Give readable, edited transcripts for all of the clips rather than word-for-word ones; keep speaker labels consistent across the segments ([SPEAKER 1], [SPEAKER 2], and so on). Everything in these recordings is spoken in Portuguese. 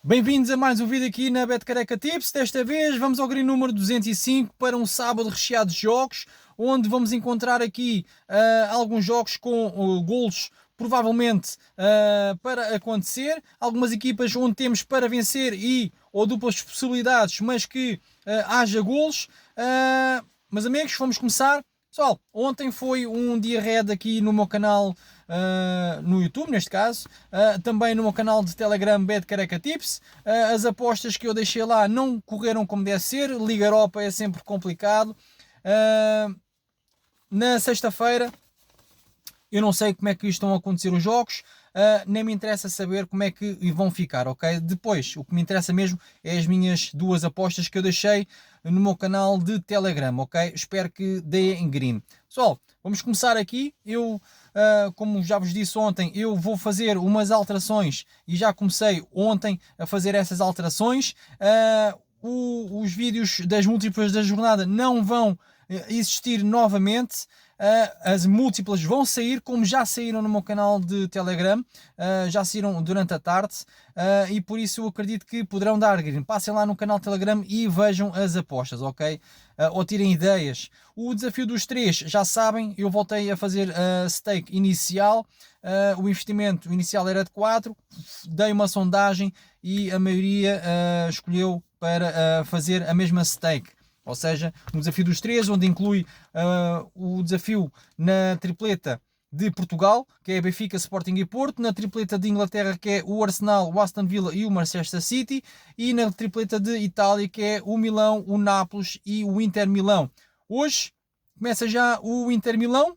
[SPEAKER 1] Bem-vindos a mais um vídeo aqui na Betcareca Tips. Desta vez vamos ao grid número 205 para um sábado recheado de jogos, onde vamos encontrar aqui alguns jogos com golos provavelmente para acontecer, algumas equipas onde temos para vencer e ou duplas possibilidades, mas que haja golos. Meus amigos, vamos começar. Pessoal, ontem foi um dia red aqui no meu canal, no YouTube, neste caso, também no meu canal de Telegram Bad Careca Tips. As apostas que eu deixei lá não correram como deve ser. Liga Europa é sempre complicado. Na sexta-feira, eu não sei como é que estão a acontecer os jogos, nem me interessa saber como é que vão ficar, ok? Depois, o que me interessa mesmo é as minhas duas apostas que eu deixei no meu canal de Telegram, ok? Espero que deem green. Pessoal, vamos começar aqui. Eu, como já vos disse ontem, eu vou fazer umas alterações e já comecei ontem a fazer essas alterações. Os vídeos das múltiplas da jornada não vão existir novamente. As múltiplas vão sair, como já saíram no meu canal de Telegram, já saíram durante a tarde, e por isso eu acredito que poderão dar green. Passem lá no canal Telegram e vejam as apostas, ok? Ou tirem ideias. O desafio dos 3, já sabem, eu voltei a fazer a stake inicial. O investimento inicial era de 4, dei uma sondagem e a maioria escolheu para fazer a mesma stake. Ou seja, um desafio dos 3, onde inclui o desafio na tripleta de Portugal, que é Benfica, Sporting e Porto, na tripleta de Inglaterra, que é o Arsenal, o Aston Villa e o Manchester City, e na tripleta de Itália, que é o Milão, o Nápoles e o Inter Milão. Hoje começa já o Inter Milão.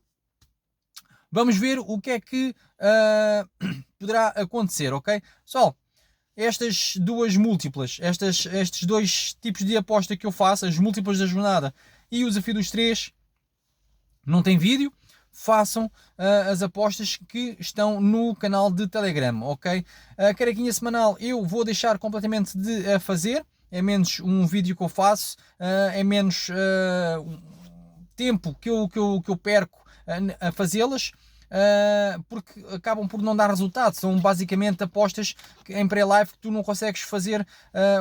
[SPEAKER 1] Vamos ver o que é que poderá acontecer, ok? Pessoal, estas duas múltiplas, estes dois tipos de aposta que eu faço, as múltiplas da jornada e o desafio dos 3, não tem vídeo. Façam as apostas que estão no canal de Telegram, ok? A carequinha semanal eu vou deixar completamente de fazer, é menos um vídeo que eu faço, é menos tempo que eu perco a fazê-las. Porque acabam por não dar resultado. São basicamente apostas em pré-live que tu não consegues fazer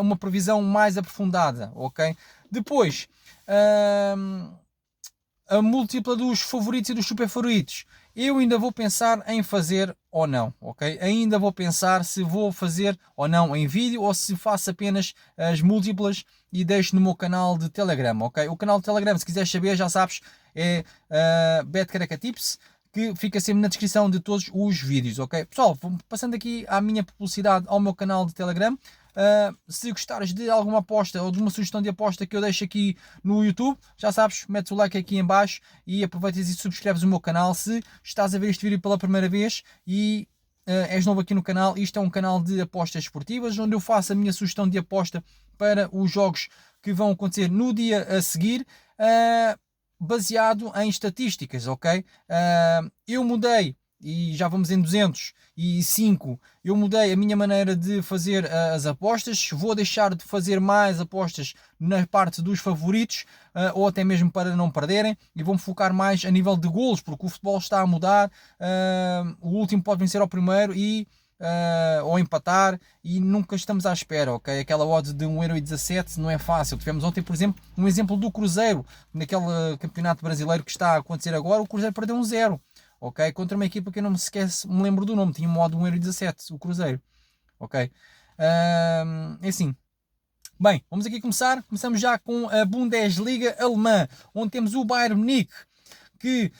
[SPEAKER 1] uma previsão mais aprofundada, ok? Depois, a múltipla dos favoritos e dos super favoritos, eu ainda vou pensar em fazer ou não, ok? Ainda vou pensar se vou fazer ou não em vídeo ou se faço apenas as múltiplas e deixo no meu canal de Telegram, ok? O canal de Telegram, se quiseres saber, já sabes, é Betcareca Tips, que fica sempre na descrição de todos os vídeos, ok? Pessoal, passando aqui à minha publicidade ao meu canal de Telegram. Se gostares de alguma aposta ou de uma sugestão de aposta que eu deixo aqui no YouTube, já sabes, metes o like aqui em baixo e aproveitas e subscreves o meu canal. Se estás a ver este vídeo pela primeira vez e és novo aqui no canal, isto é um canal de apostas esportivas, onde eu faço a minha sugestão de aposta para os jogos que vão acontecer no dia a seguir, baseado em estatísticas, ok? Eu mudei, e já vamos em 205, eu mudei a minha maneira de fazer as apostas. Vou deixar de fazer mais apostas na parte dos favoritos, ou até mesmo para não perderem, e vou-me focar mais a nível de golos, porque o futebol está a mudar. O último pode vencer ao primeiro e ou empatar, e nunca estamos à espera, ok? Aquela odd de 1,17€ não é fácil. Tivemos ontem, por exemplo, um exemplo do Cruzeiro, naquele campeonato brasileiro que está a acontecer agora. O Cruzeiro perdeu 1-0, ok? Contra uma equipa que eu não me lembro do nome, tinha um odd de 1,17€, o Cruzeiro, ok? É assim. Bem, vamos aqui começar. Começamos já com a Bundesliga alemã, onde temos o Bayern Munique, que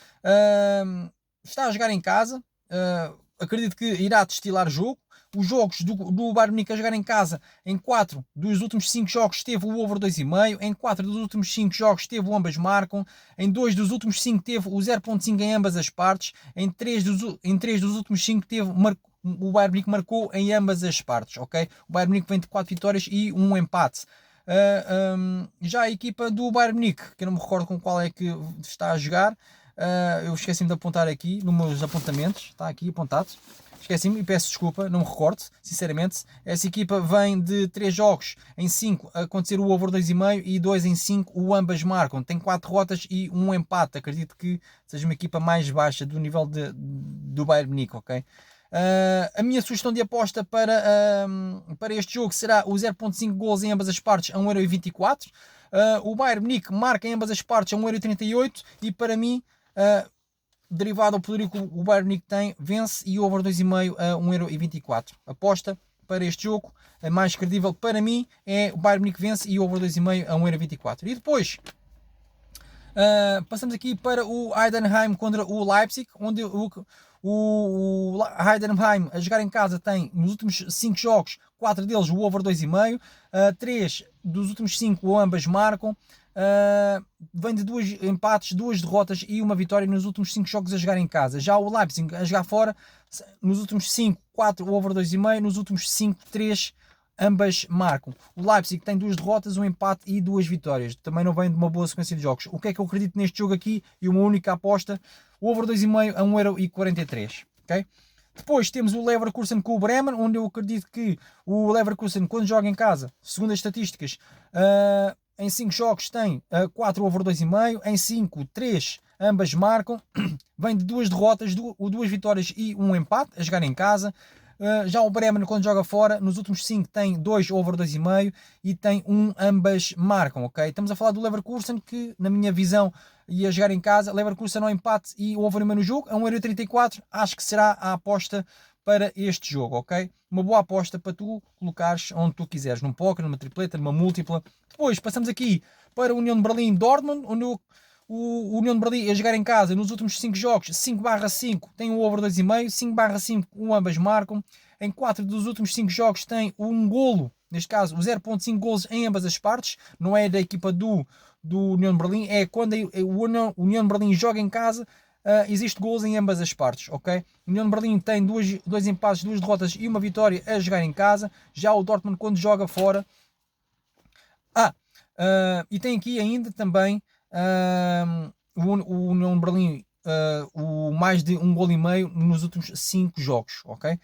[SPEAKER 1] está a jogar em casa. Acredito que irá destilar jogo. Os jogos do Bayern Munique a jogar em casa, em 4 dos últimos 5 jogos teve o over 2,5, em 4 dos últimos 5 jogos teve o ambas marcam, em 2 dos últimos 5 teve o 0,5 em ambas as partes, em 3 dos últimos 5 teve o Bayern Munique marcou em ambas as partes, ok? O Bayern Munique vem de 4 vitórias e um empate. Já a equipa do Bayern Munique, que eu não me recordo com qual é que está a jogar, eu esqueci-me de apontar aqui nos meus apontamentos, está aqui apontado. Esqueci-me e peço desculpa, não me recordo, sinceramente. Essa equipa vem de 3 jogos em 5 a acontecer o over 2,5 e 2 em 5 o ambas marcam. Tem 4 derrotas e um empate. Acredito que seja uma equipa mais baixa do nível do Bayern Munique, ok? A minha sugestão de aposta para este jogo será o 0.5 gols em ambas as partes a 1,24€. O Bayern Munique marca em ambas as partes a 1,38€ e para mim, derivado ao poderio que o Bayern Munique tem, vence e over 2,5 a 1,24€. Aposta para este jogo, a mais credível para mim é o Bayern Munique vence e over 2,5 a 1,24€. E depois passamos aqui para o Heidenheim contra o Leipzig, onde o Heidenheim a jogar em casa tem nos últimos 5 jogos, 4 deles o over 2,5, 3 dos últimos 5 ambas marcam, vem de 2 empates, 2 derrotas e uma vitória nos últimos 5 jogos a jogar em casa. Já o Leipzig a jogar fora, nos últimos 5, 4 o over 2,5, nos últimos 5, 3 ambas marcam. O Leipzig tem 2 derrotas, um empate e 2 vitórias. Também não vem de uma boa sequência de jogos. O que é que eu acredito neste jogo aqui? E uma única aposta, o over 2,5 a 1,43€. Okay? Depois temos o Leverkusen com o Bremen, onde eu acredito que o Leverkusen, quando joga em casa, segundo as estatísticas, em 5 jogos tem 4 over 2,5, em 5, 3 ambas marcam. Vem de 2 derrotas, 2 vitórias e um empate a jogar em casa. Já o Bremen, quando joga fora, nos últimos 5 tem 2 over 2,5 e tem 1 ambas marcam, ok? Estamos a falar do Leverkusen, que na minha visão ia jogar em casa, Leverkusen no empate e o over no jogo, a 1,34€, acho que será a aposta para este jogo, ok? Uma boa aposta para tu colocares onde tu quiseres, num póquer, numa tripleta, numa múltipla. Depois passamos aqui para a União de Berlim-Dortmund, onde o União de Berlim a jogar em casa nos últimos 5 jogos, 5/5 tem um over 2,5, 5/5 ambas marcam. Em 4 dos últimos 5 jogos tem um golo, neste caso o 0.5 golos em ambas as partes, não é da equipa do União de Berlim, é quando o União de Berlim joga em casa, existe golos em ambas as partes, ok? O União de Berlim tem 2 empates, 2 derrotas e uma vitória a jogar em casa. Já o Dortmund quando joga fora... e tem aqui ainda também o União de Berlim, o mais de 1,5 gol nos últimos 5 jogos, ok?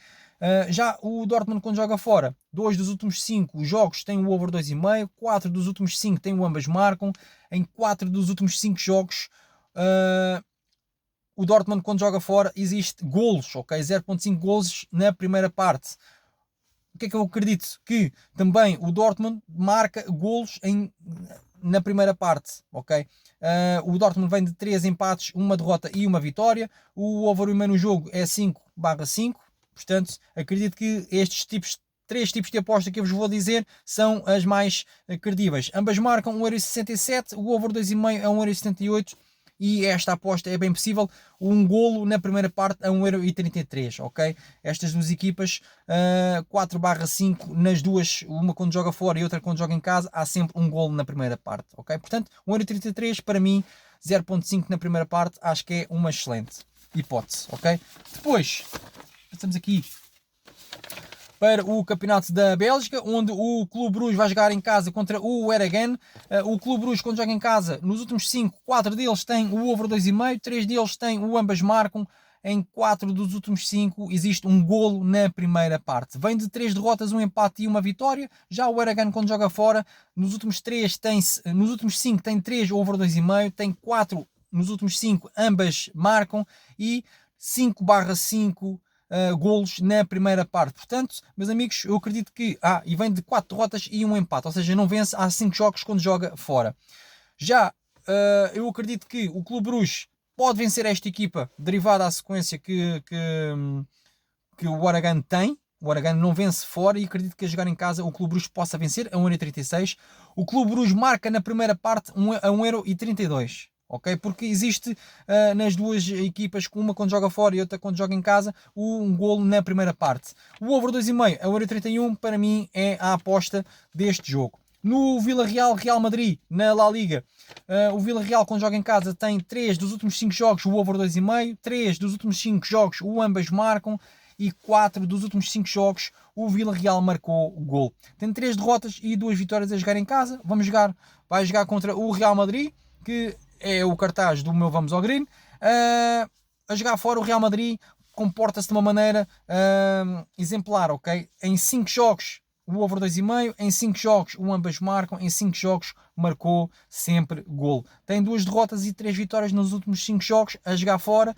[SPEAKER 1] Já o Dortmund quando joga fora, 2 dos últimos 5 jogos tem o over 2,5, 4 dos últimos 5 tem o ambas marcam. Em 4 dos últimos 5 jogos o Dortmund quando joga fora existe golos, ok? 0.5 golos na primeira parte. O que é que eu acredito? Que também o Dortmund marca golos na primeira parte, ok? O Dortmund vem de 3 empates, uma derrota e uma vitória. O over no jogo é 5/5. Portanto, acredito que estes 3 tipos de aposta que eu vos vou dizer são as mais credíveis. Ambas marcam 1,67€, o over 2,5 a 1,78€. E esta aposta é bem possível, um golo na primeira parte a 1,33€, ok? Estas duas equipas, 4/5 nas duas, uma quando joga fora e outra quando joga em casa, há sempre um golo na primeira parte, ok? Portanto, 1,33€ para mim, 0.5 na primeira parte, acho que é uma excelente hipótese, ok? Depois, estamos aqui para o campeonato da Bélgica, onde o Clube Bruges vai jogar em casa contra o Eragen. O Clube Bruges, quando joga em casa, nos últimos 5, 4 deles têm o over 2,5, 3 deles têm o ambas marcam. Em 4 dos últimos 5 existe um golo na primeira parte. Vem de 3 derrotas, um empate e uma vitória. Já o Eragen, quando joga fora, nos últimos 5 tem 3 over 2,5, tem 4 nos últimos 5, ambas marcam e 5/5 golos na primeira parte. Portanto, meus amigos, eu acredito que e vem de 4 derrotas e um empate, ou seja, não vence há 5 jogos quando joga fora. Já eu acredito que o Clube Bruges pode vencer esta equipa, derivada à sequência que o Eragen tem. O Eragen não vence fora e acredito que a jogar em casa o Clube Bruges possa vencer a 1,36€. O Clube Bruges marca na primeira parte a 1,32€. Ok? Porque existe nas duas equipas, uma quando joga fora e outra quando joga em casa, um golo na primeira parte. O over 2,5 a 1,31€ para mim é a aposta deste jogo. No Villarreal-Real Madrid, na La Liga, o Villarreal quando joga em casa tem 3 dos últimos 5 jogos o over 2,5, 3 dos últimos 5 jogos o ambas marcam e 4 dos últimos 5 jogos o Villarreal marcou o gol. Tem 3 derrotas e 2 vitórias a jogar em casa. Vai jogar contra o Real Madrid, que é o cartaz do meu Vamos ao Green. A jogar fora, o Real Madrid comporta-se de uma maneira exemplar, ok? Em 5 jogos o over 2,5, em 5 jogos o ambas marcam, em 5 jogos marcou sempre gol. Tem 2 derrotas e 3 vitórias nos últimos 5 jogos a jogar fora,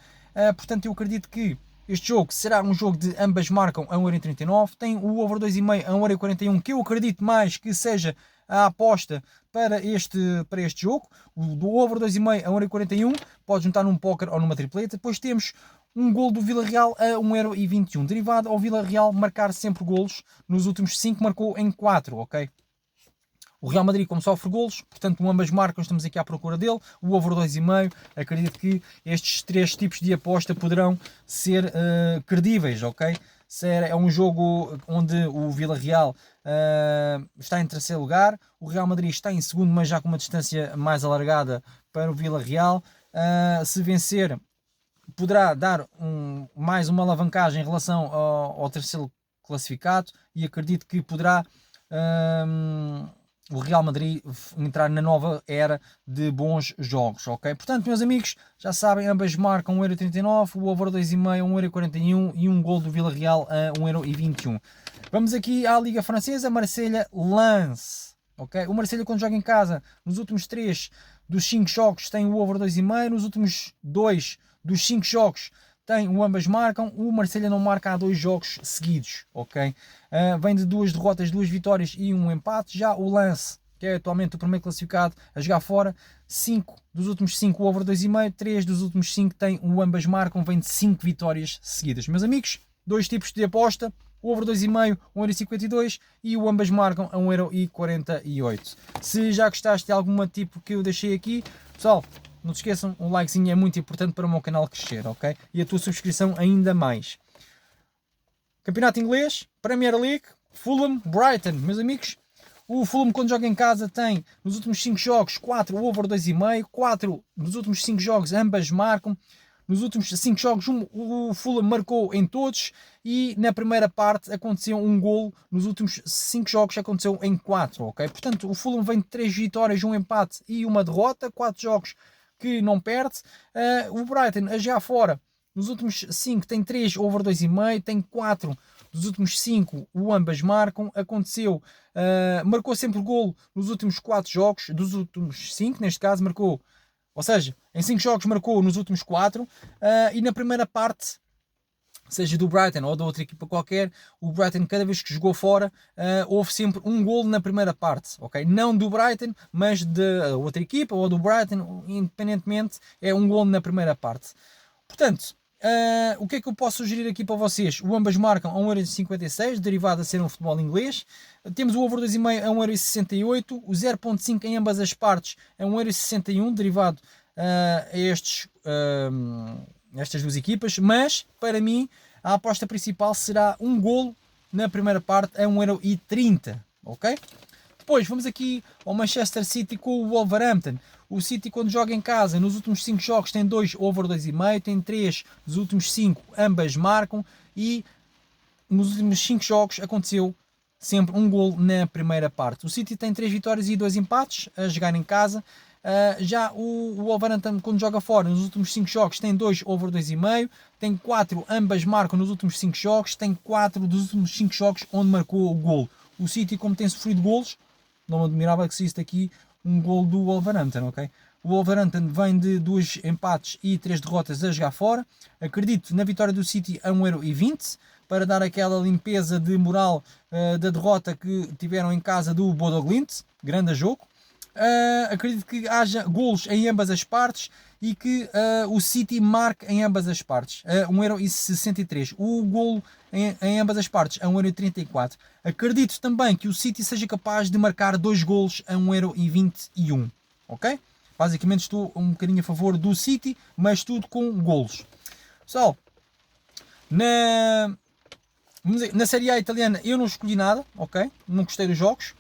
[SPEAKER 1] portanto eu acredito que Este jogo será um jogo de ambas marcam a 1,39€. Tem o over 2,5 a 1,41€, que eu acredito mais que seja a aposta para este jogo. O do over 2,5 a 1,41€, pode juntar num póquer ou numa tripleta. Depois temos um gol do Villarreal a 1,21€, derivado ao Villarreal marcar sempre golos. Nos últimos 5 marcou em 4, ok? O Real Madrid, como sofre golos, portanto, ambas marcam, estamos aqui à procura dele. O over 2,5, acredito que estes 3 tipos de aposta poderão ser credíveis, ok? É um jogo onde o Villarreal está em terceiro lugar, o Real Madrid está em segundo, mas já com uma distância mais alargada para o Villarreal. Se vencer, poderá dar mais uma alavancagem em relação ao terceiro classificado, e acredito que poderá o Real Madrid entrar na nova era de bons jogos, ok? Portanto, meus amigos, já sabem, ambas marcam 1,39€, o over 2,5 1,41€ e um gol do Villarreal a 1,21€. Vamos aqui à Liga Francesa, Marselha-Lens, ok? O Marselha, quando joga em casa, nos últimos 3 dos 5 jogos tem o over 2,5, nos últimos 2 dos 5 jogos tem o ambas marcam. O Marselha não marca há 2 jogos seguidos, ok? Vem de 2 derrotas, 2 vitórias e 1 empate. Já o Lens, que é atualmente o primeiro classificado a jogar fora, 5 dos últimos 5 over 2,5, 3 dos últimos 5 tem o ambas marcam, vem de 5 vitórias seguidas. Meus amigos, 2 tipos de aposta: o over 2,5 1,52€ e o ambas marcam a 1,48€. Se já gostaste de algum tipo que eu deixei aqui, pessoal, não se esqueçam, um likezinho é muito importante para o meu canal crescer, ok? E a tua subscrição ainda mais. Campeonato Inglês, Premier League, Fulham, Brighton. Meus amigos, o Fulham, quando joga em casa, tem nos últimos 5 jogos 4 over 2,5, 4 nos últimos 5 jogos ambas marcam. Nos últimos 5 jogos o Fulham marcou em todos, e na primeira parte aconteceu um gol. Nos últimos 5 jogos aconteceu em 4, ok? Portanto, o Fulham vem de 3 vitórias, 1 empate e 1 derrota, 4 jogos que não perde. O Brighton, a jogar fora, nos últimos 5 tem 3 over 2,5, tem 4 dos últimos 5 o ambas marcam. Aconteceu, marcou sempre golo nos últimos 4 jogos, dos últimos 5 neste caso marcou, ou seja, em 5 jogos marcou nos últimos 4, e na primeira parte, seja do Brighton ou da outra equipa qualquer, o Brighton, cada vez que jogou fora, houve sempre um golo na primeira parte, ok? Não do Brighton, mas da outra equipa ou do Brighton, independentemente, é um golo na primeira parte. Portanto, o que é que eu posso sugerir aqui para vocês? O ambas marcam a 1,56€, derivado a ser um futebol inglês. Temos o over 2,5 a 1,68€, o 0,5 em ambas as partes a 1,61€, derivado a estas duas equipas, mas para mim a aposta principal será um golo na primeira parte a 1,30€, ok? Depois vamos aqui ao Manchester City com o Wolverhampton. O City, quando joga em casa, nos últimos 5 jogos tem 2 over 2,5, tem 3 dos últimos 5 ambas marcam, e nos últimos 5 jogos aconteceu sempre um golo na primeira parte. O City tem 3 vitórias e 2 empates a jogar em casa. Já o Wolverhampton, quando joga fora, nos últimos 5 jogos tem 2 over 2,5, tem 4 ambas marcam nos últimos 5 jogos, tem 4 dos últimos 5 jogos onde marcou o golo. O City, como tem sofrido golos, não me admirava que existe aqui um golo do Wolverhampton, ok? O Wolverhampton vem de 2 empates e 3 derrotas a jogar fora. Acredito na vitória do City a 1,20€, para dar aquela limpeza de moral da derrota que tiveram em casa do Bodo Glimt. Grande jogo. Acredito que haja golos em ambas as partes e que o City marque em ambas as partes a 1,63€. O golo em ambas as partes a 1,34€. Acredito também que o City seja capaz de marcar 2 golos a 1,21€, ok? Basicamente estou um bocadinho a favor do City, mas tudo com golos. Pessoal, na Série A italiana eu não escolhi nada, ok? Não gostei dos jogos.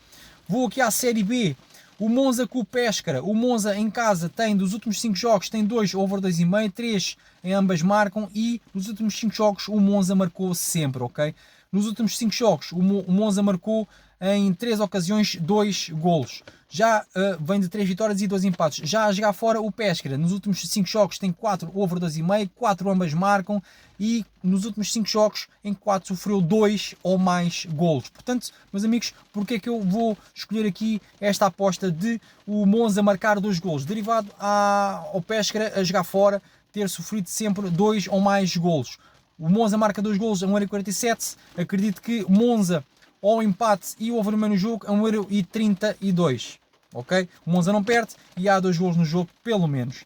[SPEAKER 1] Vou aqui à Série B. O Monza com o Pescara. O Monza em casa tem, dos últimos 5 jogos, tem 2 over 2,5, 3 em ambas marcam, e nos últimos 5 jogos o Monza marcou sempre, ok? Nos últimos 5 jogos o Monza marcou em 3 ocasiões 2 golos. Já vem de 3 vitórias e 2 empates. Já a jogar fora o Pescara, nos últimos 5 jogos tem 4 over 2,5, 4 ambas marcam, e nos últimos 5 jogos em 4 sofreu 2 ou mais golos. Portanto, meus amigos, porque é que eu vou escolher aqui esta aposta de o Monza marcar 2 golos? Derivado ao Pescara a jogar fora ter sofrido sempre 2 ou mais golos. O Monza marca 2 golos a 1,47€. Acredito que Monza ou empate e o over no jogo a 1,32€. Ok? O Monza não perde e há 2 golos no jogo, pelo menos.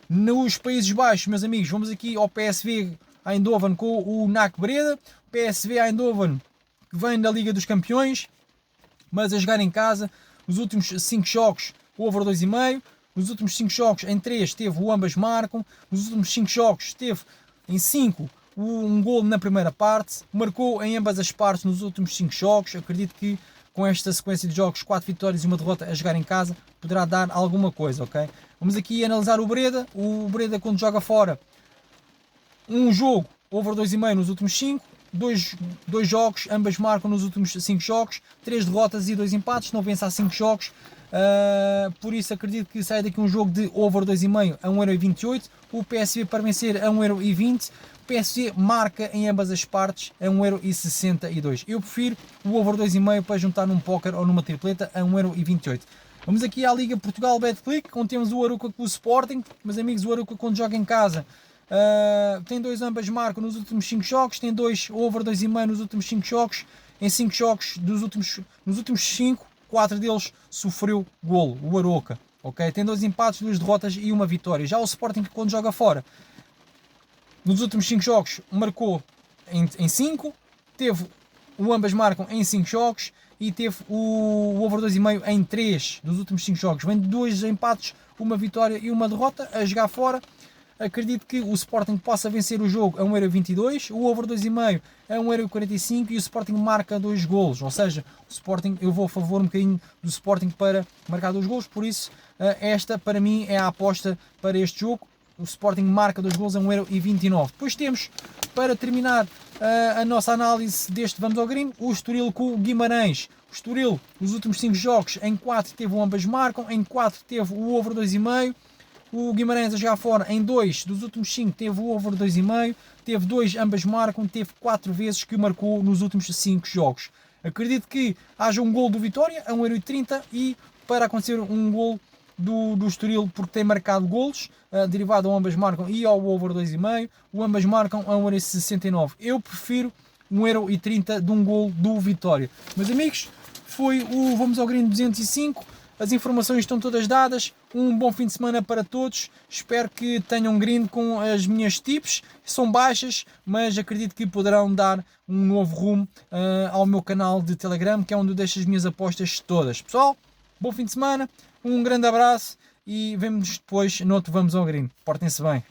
[SPEAKER 1] Nos Países Baixos, meus amigos, vamos aqui ao PSV Eindhoven com o NAC Breda. PSV Eindhoven, que vem da Liga dos Campeões, mas a jogar em casa. Os últimos 5 jogos, over 2,5. Os últimos 5 jogos, em 3 teve o ambas marcam. Os últimos 5 jogos teve em 5 um gol na primeira parte. Marcou em ambas as partes nos últimos 5 jogos. Acredito que com esta sequência de jogos, 4 vitórias e 1 derrota a jogar em casa, poderá dar alguma coisa, ok? Vamos aqui analisar o Breda. O Breda, quando joga fora, um jogo, over 2,5 nos últimos 5. Dois jogos, ambas marcam nos últimos 5 jogos, 3 derrotas e 2 empates, não vence há 5 jogos. Por isso acredito que sai daqui um jogo de over 2,5 a 1,28€. O PSV para vencer a 1,20€. O PSV marca em ambas as partes a 1,62€. Eu prefiro o over 2,5 para juntar num póquer ou numa tripleta a 1,28€. Vamos aqui à Liga Portugal Betclic, onde temos o Arouca com o Sporting. Meus amigos, o Arouca quando joga em casa tem 2 ambas marcam nos últimos 5 jogos, tem 2 over 2,5 nos últimos 5 jogos. Em 5 jogos nos últimos 5, 4 deles sofreu golo, o Arouca, ok? Tem 2 empates, 2 derrotas e 1 vitória. Já o Sporting, quando joga fora, nos últimos 5 jogos marcou em 5, teve o ambas marcam em 5 jogos e teve o over 2,5 em 3 dos últimos 5 jogos. Vem de 2 empates, 1 vitória e 1 derrota a jogar fora. Acredito que o Sporting possa vencer o jogo a 1,22€, o over 2,5 a 1,45€ e o Sporting marca 2 golos. Ou seja, o Sporting, eu vou a favor um bocadinho do Sporting para marcar 2 golos, por isso esta para mim é a aposta para este jogo. O Sporting marca 2 golos a 1,29€. Depois temos, para terminar a nossa análise deste Vamos ao Green, o Estoril com o Guimarães. O Estoril, nos últimos 5 jogos, em 4 teve o ambas marcam, em 4 teve o over 2,5€. O Guimarães a jogar fora, em 2 dos últimos 5 teve o over 2,5, teve 2 ambas marcam, teve 4 vezes que marcou nos últimos 5 jogos. Acredito que haja um gol do Vitória a 1,30€ e para acontecer um gol do Estoril, porque tem marcado golos, derivado ao ambas marcam e ao over 2,5, o ambas marcam a 1,69€. Eu prefiro 1,30€ de um gol do Vitória. Meus amigos, foi o Vamos ao Green 205. As informações estão todas dadas. Um bom fim de semana para todos. Espero que tenham green com as minhas tips. São baixas, mas acredito que poderão dar um novo rumo ao meu canal de Telegram, que é onde eu deixo as minhas apostas todas. Pessoal, bom fim de semana. Um grande abraço e vemo-nos depois no outro Vamos ao Green. Portem-se bem.